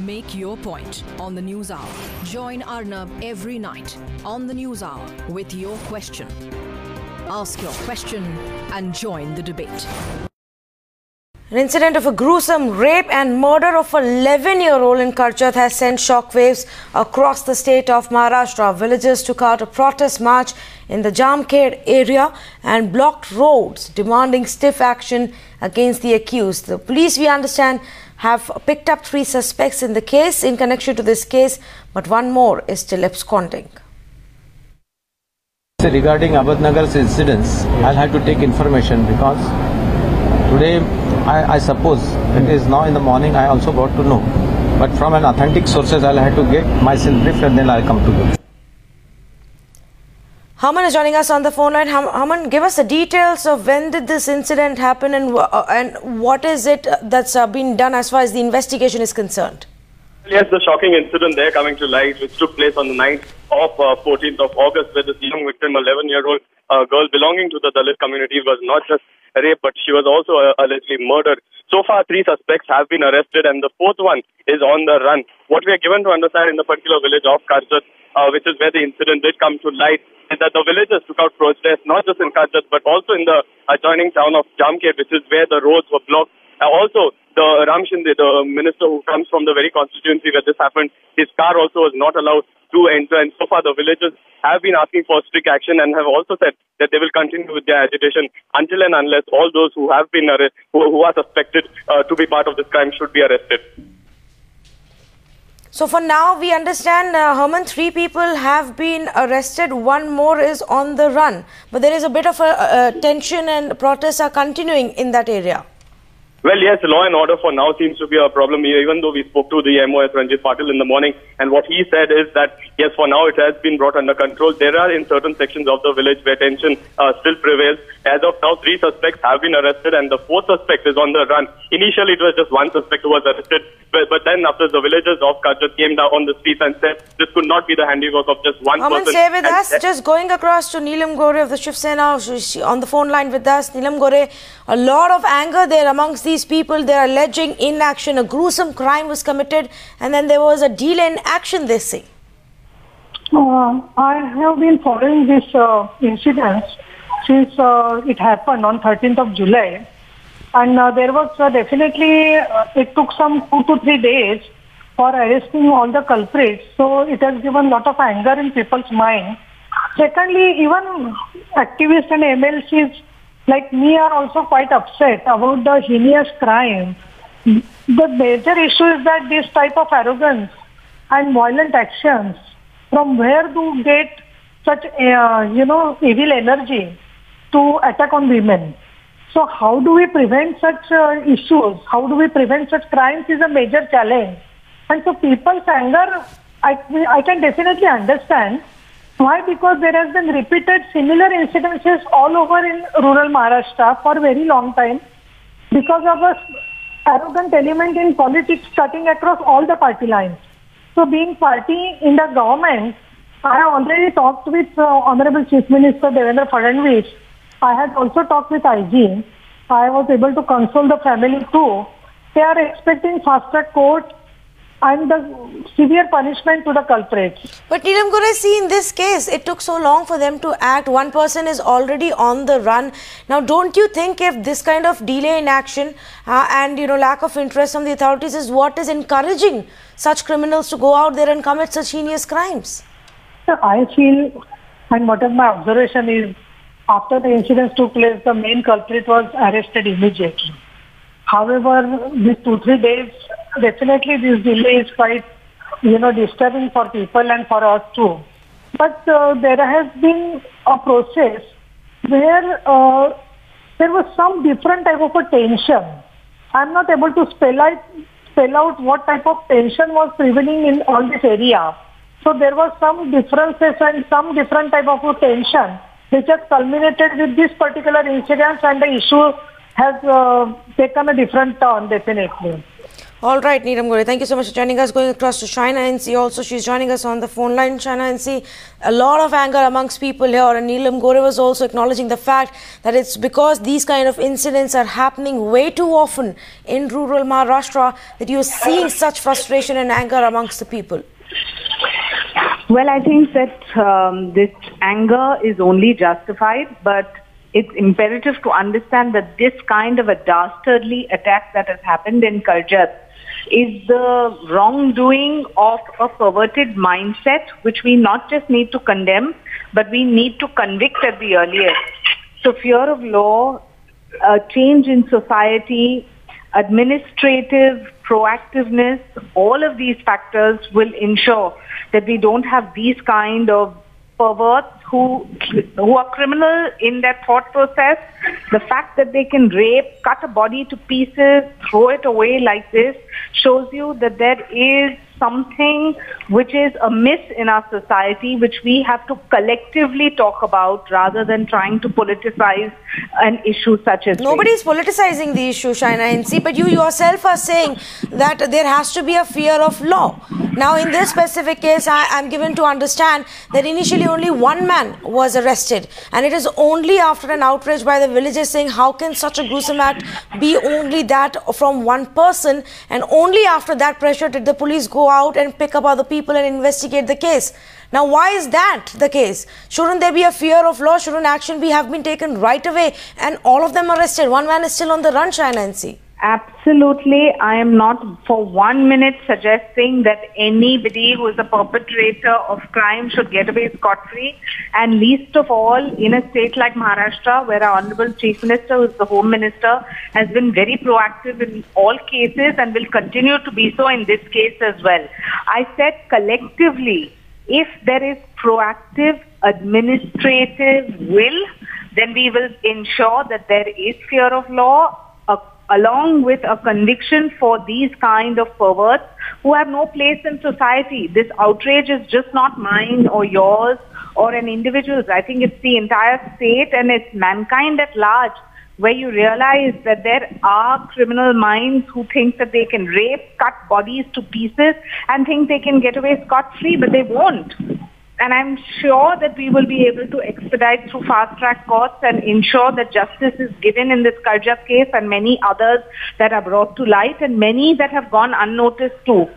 Make your point on the News Hour. Join Arnab every night on the News Hour with your question. Ask your question and join the debate. An incident of a gruesome rape and murder of an 11-year-old in Karjat has sent shockwaves across the state of Maharashtra. Villagers took out a protest march in the Jamkhed area and blocked roads, demanding stiff action against the accused. The police, we understand, have picked up 3 suspects in the case in connection to this case, but one more is still absconding. Regarding Abadnagar's incidents, I'll have to take information because today, I suppose it is now in the morning, I also got to know. But from an authentic sources, I'll have to get myself briefed and then I'll come to you. Haman is joining us on the phone line. Haman, give us the details of when did this incident happen and what is it that's been done as far as the investigation is concerned? Yes, the shocking incident there coming to light, which took place on the night of 14th of August, where this young victim, 11-year-old girl belonging to the Dalit community, was not just raped, but she was also allegedly murdered. So far, 3 suspects have been arrested, and the 4th one is on the run. What we are given to understand in the particular village of Karjat, which is where the incident did come to light, is that the villagers took out protests, not just in Karjat, but also in the adjoining town of Jamkhed, which is where the roads were blocked. Also, the Ram Shinde, the minister who comes from the very constituency where this happened, his car also was not allowed to enter. And so far, the villagers have been asking for strict action and have also said that they will continue with their agitation until and unless all those who have been who are suspected to be part of this crime should be arrested. So for now, we understand, Herman, 3 people have been arrested. 1 more is on the run. But there is a bit of a tension and protests are continuing in that area. Well, yes, law and order for now seems to be a problem, even though we spoke to the MOS Ranjit Patil in the morning. And what he said is that, yes, for now it has been brought under control. There are in certain sections of the village where tension still prevails. As of now, 3 suspects have been arrested and the 4th suspect is on the run. Initially, it was just 1 suspect who was arrested. But then after the villagers of Karjat came down on the streets and said this could not be the handiwork of just one person. Stay with us. Just going across to Neelam Gore of the Shiv Sena on the phone line with us. Neelam Gore, a lot of anger there amongst these people. They are alleging inaction. A gruesome crime was committed and then there was a delay in action, they say. I have been following this incident since it happened on 13th of July. And there was definitely, it took some 2 to 3 days for arresting all the culprits. So it has given a lot of anger in people's mind. Secondly, even activists and MLCs like me are also quite upset about the heinous crime. The major issue is that this type of arrogance and violent actions, from where do you get such, evil energy to attack on women? So how do we prevent such issues? How do we prevent such crimes is a major challenge. And so people's anger, I can definitely understand. Why? Because there has been repeated similar incidences all over in rural Maharashtra for a very long time because of a arrogant element in politics cutting across all the party lines. So being party in the government, I have already talked with Honorable Chief Minister Devendra Fadnavis. I had also talked with IG. I was able to console the family too. They are expecting fast-track court and the severe punishment to the culprits. But Neelam Gore, see, in this case, it took so long for them to act. 1 person is already on the run. Now, don't you think if this kind of delay in action and, lack of interest from the authorities is what is encouraging such criminals to go out there and commit such heinous crimes? I feel, and what is my observation is, after the incidents took place, the main culprit was arrested immediately. However, these 2-3 days, definitely this delay is quite, disturbing for people and for us too. But there has been a process where there was some different type of a tension. I'm not able to spell out what type of tension was prevailing in all this area. So there was some differences and some different type of a tension which has culminated with this particular incident, and the issue has taken a different turn, definitely. All right, Neelam Gore, thank you so much for joining us. Going across to China NC also, she's joining us on the phone line. China NC, a lot of anger amongst people here, and Neelam Gore was also acknowledging the fact that it's because these kind of incidents are happening way too often in rural Maharashtra that you're seeing such frustration and anger amongst the people. Well, I think that this anger is only justified, but it's imperative to understand that this kind of a dastardly attack that has happened in Karjat is the wrongdoing of a perverted mindset, which we not just need to condemn, but we need to convict at the earliest. So fear of law, a change in society, administrative proactiveness, all of these factors will ensure that we don't have these kind of perverts who are criminal in their thought process. The fact that they can rape, cut a body to pieces, throw it away like this shows you that there is something which is amiss in our society, which we have to collectively talk about rather than trying to politicize an issue such as Nobody is politicizing the issue, China NC, but you yourself are saying that there has to be a fear of law. Now, in this specific case, I'm given to understand that initially only one man was arrested, and it is only after an outrage by the villagers saying how can such a gruesome act be only that from one person, and only after that pressure did the police go out and pick up other people and investigate the case. Now, why is that the case? Shouldn't there be a fear of law? Shouldn't action have been taken right away and all of them arrested? One man is still on the run, China NC. Absolutely. I am not for 1 minute suggesting that anybody who is a perpetrator of crime should get away scot-free, and least of all in a state like Maharashtra, where our Honorable Chief Minister, who is the Home Minister, has been very proactive in all cases and will continue to be so in this case as well. I said collectively, if there is proactive administrative will, then we will ensure that there is fear of law, along with a conviction for these kind of perverts who have no place in society. This outrage is just not mine or yours or an individual's. I think it's the entire state and it's mankind at large, where you realize that there are criminal minds who think that they can rape, cut bodies to pieces and think they can get away scot-free, but they won't. And I'm sure that we will be able to expedite through fast-track courts and ensure that justice is given in this Karjat case and many others that are brought to light, and many that have gone unnoticed too.